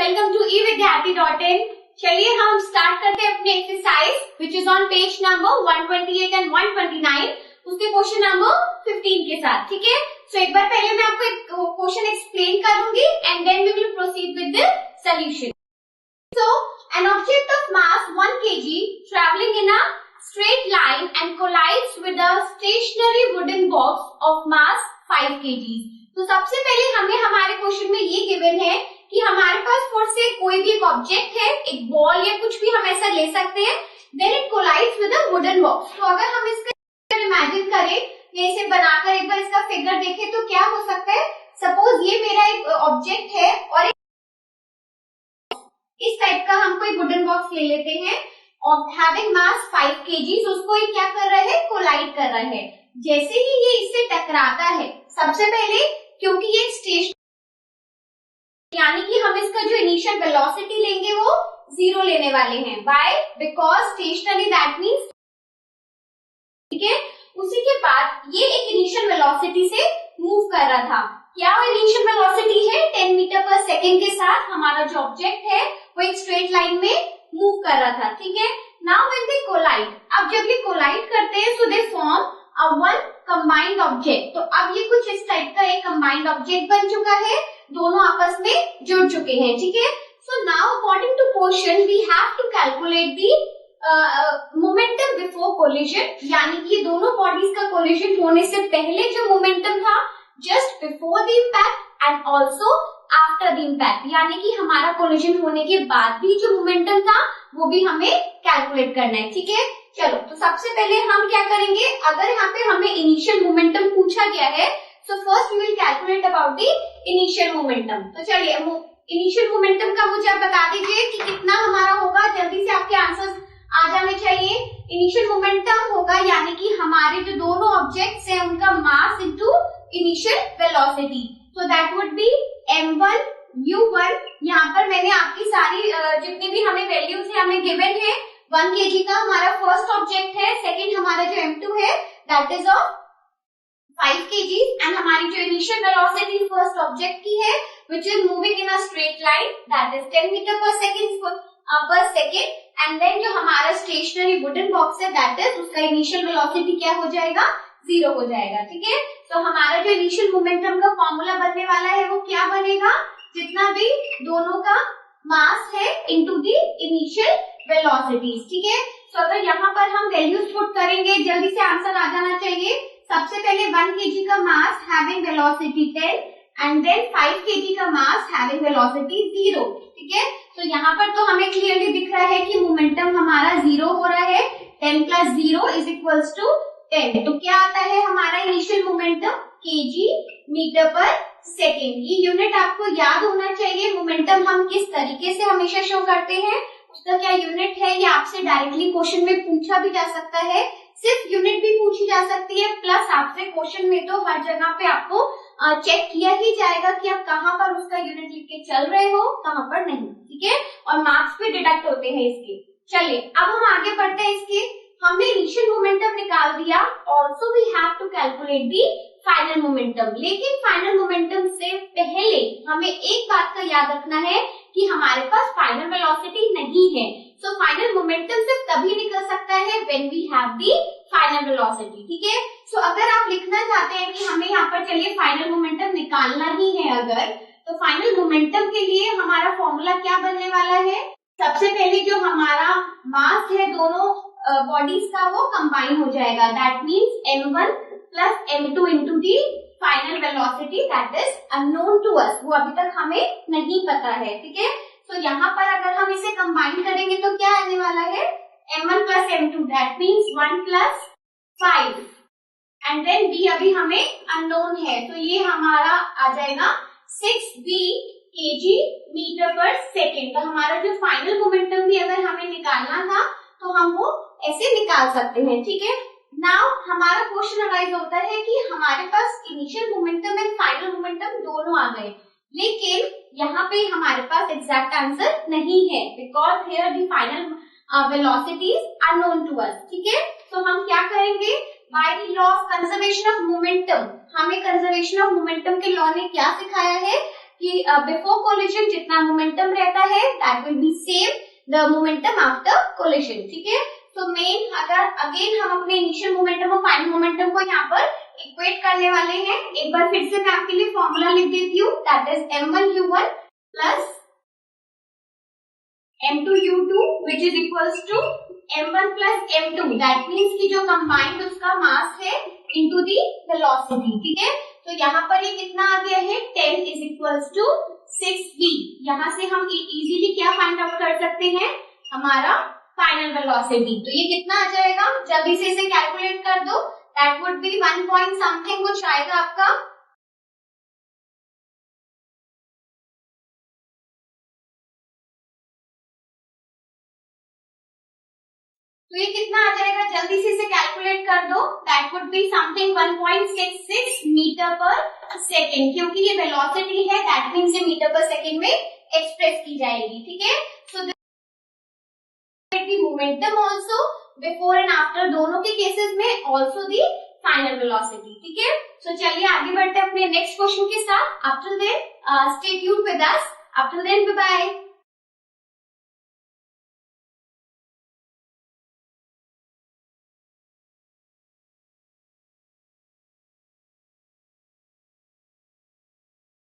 Welcome to evidyarthi.in। चलिए हम start करते हैं अपनी exercise which is on page number 128 and 129, उसके क्वेश्चन नंबर 15 के साथ। ठीक है, सो एक बार पहले मैं आपको एक क्वेश्चन एक्सप्लेन करूंगी and then we will proceed with the solution. So an object of mass 1 kg traveling in a straight line and collides with a stationary wooden box of mass 5 kg। तो सबसे पहले हमें हमारे question में ये given है कि हमारे पास फोर्स से कोई भी एक ऑब्जेक्ट है, एक बॉल या कुछ भी हम ऐसा ले सकते हैं, then it collides with a wooden box. तो अगर हम इसका इमेजिन करें या इसे बनाकर एक बार इसका फिगर देखें तो क्या हो सकता है। सपोज ये मेरा एक ऑब्जेक्ट है और इस टाइप का हम कोई वुडन बॉक्स ले लेते हैं और हैविंग मास 5 kg, उसको ये क्या कर रहा है, कोलाइड कर रहा है। जैसे ही ये इससे टकराता है, सबसे पहले क्योंकि ये स्टेशन यानी कि हम इसका जो इनिशियल वेलोसिटी लेंगे वो 0 लेने वाले हैं। Why? Because stationary that means, ठीक है। उसी के बाद ये एक इनिशियल वेलोसिटी से मूव कर रहा था। क्या इनिशियल वेलोसिटी है? 10 मीटर पर सेकेंड के साथ हमारा जो ऑब्जेक्ट है वो एक स्ट्रेट लाइन में मूव कर रहा था। ठीक है, नाउ व्हेन दे कोलाइड, अब जब ये कोलाइड करते हैं so they form a one combined object. तो अब ये कुछ इस टाइप का एक कंबाइंड ऑब्जेक्ट बन चुका है, दोनों आपस में जुड़ चुके हैं। ठीक है, so now according to question we have to calculate the momentum before collision, यानी कि दोनों बॉडीज का कोलिजन होने से पहले जो मोमेंटम था, just before the impact and also after the impact, यानी कि हमारा कोलिजन होने के बाद भी जो मोमेंटम था वो भी हमें कैलकुलेट करना है। ठीक है, चलो तो सबसे पहले हम क्या करेंगे, अगर यहाँ पे हमें इनिशियल मोमेंटम पूछा गया है so first we will calculate about the initial momentum. तो चलिए इनिशियल मोमेंटम का मुझे आप बता दीजिए कि कितना हमारा होगा, जल्दी से आपके आंसर्स आ जाने चाहिए। इनिशियल मोमेंटम होगा यानी कि हमारे जो दोनों ऑब्जेक्ट्स हैं उनका mass into initial velocity, so that would B m1 u1। यहाँ पर मैंने आपकी सारी जितनी भी हमें वैल्यूज है हमें गिवन है। 1 kg का हमारा फर्स्ट ऑब्जेक्ट है, सेकेंड हमारा जो m2 है that is of 5 kg and हमारी जो इनिशियल वेलोसिटी फर्स्ट ऑब्जेक्ट की है which is moving in a straight line that is 10 meter per second and then जो हमारा स्टेशनरी वुडन बॉक्स है दैट इज उसका इनिशियल वेलोसिटी क्या हो जाएगा, 0 हो जाएगा। ठीक है, तो हमारा जो इनिशियल मोमेंटम का फॉर्मूला बनने वाला है वो क्या बनेगा, जितना भी दोनों का मास है इनटू द इनिशियल वेलोसिटीज। ठीक है, तो अगर यहाँ पर हम वैल्यूज पुट करेंगे, जल्दी से आंसर आ जाना चाहिए। सबसे पहले 1 kg का mass having velocity 10 and then 5 kg का मास हैविंग वेलोसिटी 0। ठीक है, तो यहाँ पर तो हमें क्लियरली दिख रहा है कि मोमेंटम हमारा 0 हो रहा है। 10 प्लस 0 इज इक्वल्स टू 10। तो क्या आता है हमारा initial momentum, kg metre per second. ये यूनिट आपको याद होना चाहिए। मोमेंटम हम किस तरीके से हमेशा शो करते हैं, उसका क्या यूनिट है, ये आपसे डायरेक्टली क्वेश्चन में पूछा भी जा सकता है, सिर्फ यूनिट भी पूछी जा सकती है, प्लस आपसे क्वेश्चन में तो हर जगह पे आपको चेक किया ही जाएगा कि आप कहाँ पर उसका यूनिट लिख के चल रहे हो, कहाँ पर नहीं। ठीक है, और मार्क्स भी डिडक्ट होते हैं इसके। चलिए अब हम आगे बढ़ते हैं। इसके हमने इनिशियल मोमेंटम निकाल दिया, also we have to calculate the final momentum. लेकिन फाइनल मोमेंटम से पहले हमें एक बात का याद रखना है कि हमारे पास फाइनल वेलोसिटी नहीं है। सो फाइनल मोमेंटम सिर्फ तभी निकल सकता है when we have the final velocity. ठीक है, सो अगर आप लिखना चाहते हैं कि हमें यहाँ पर चलिए फाइनल मोमेंटम निकालना ही है अगर, तो फाइनल मोमेंटम के लिए हमारा फॉर्मूला क्या बनने वाला है, सबसे पहले जो हमारा मास है दोनों बॉडीज का वो कंबाइन हो जाएगा, that means m1 plus m2 into the final velocity that is unknown to us, वो अभी तक हमें नहीं पता है। ठीक है, तो यहाँ पर अगर हम इसे कंबाइन करेंगे तो क्या आने वाला है, m1 plus m2 that means 1 plus 5 and then b अभी हमें अननोन है, तो ये हमारा आ जाएगा 6b kg metre per second. तो हमारा जो फाइनल मोमेंटम भी अगर हमें निकालना था तो हम वो ऐसे निकाल सकते हैं। ठीक है, नाउ हमारा क्वेश्चन अराइज होता है कि हमारे पास initial momentum and final momentum दोनों आ गए, लेकिन यहाँ पे हमारे पास एग्जैक्ट आंसर नहीं है because here the final velocities are known to us. ठीक है, तो हम क्या करेंगे, by the law of conservation of momentum, हमें कंजर्वेशन ऑफ मोमेंटम के लॉ ने क्या सिखाया है, कि बिफोर कोलिजन जितना मोमेंटम रहता है that will be same the momentum after collision, ठीक है। तो मेन अगर अगेन हम अपने इनिशियल मोमेंटम और फाइनल मोमेंटम को यहाँ पर इक्वेट करने वाले हैं, एक बार फिर से मैं आपके लिए फॉर्मूला लिख देती हूँ, that is m1u1 plus m2u2 which is equals to m1 plus m2, that means कि जो कंबाइंड उसका मास है इनटू दी वेलोसिटी, ठीक है। तो यहाँ पर ये कितना आ गया है 10 इज इक्वल्स टू 6v। यहाँ से हम इजीली क्या फाइंड आउट कर सकते हैं, हमारा फाइनल वेलोसिटी। तो ये कितना आ जाएगा, जल्दी से इसे कैलकुलेट कर दो, that would B 1 point something कुछ आएगा आपका। तो ये कितना आ जाएगा, जल्दी से इसे कैलकुलेट कर दो, that would be something 1.66 metre per second, क्योंकि ये वेलोसिटी है दैट मीन्स ये मीटर पर सेकेंड में एक्सप्रेस की जाएगी, ठीक है। So the momentum also before and after दोनों के केसेस में, आल्सो द फाइनल वेलोसिटी, ठीक है। सो चलिए आगे बढ़ते हैं अपने नेक्स्ट क्वेश्चन के साथ। Up till then stay tuned with us, up till then bye bye.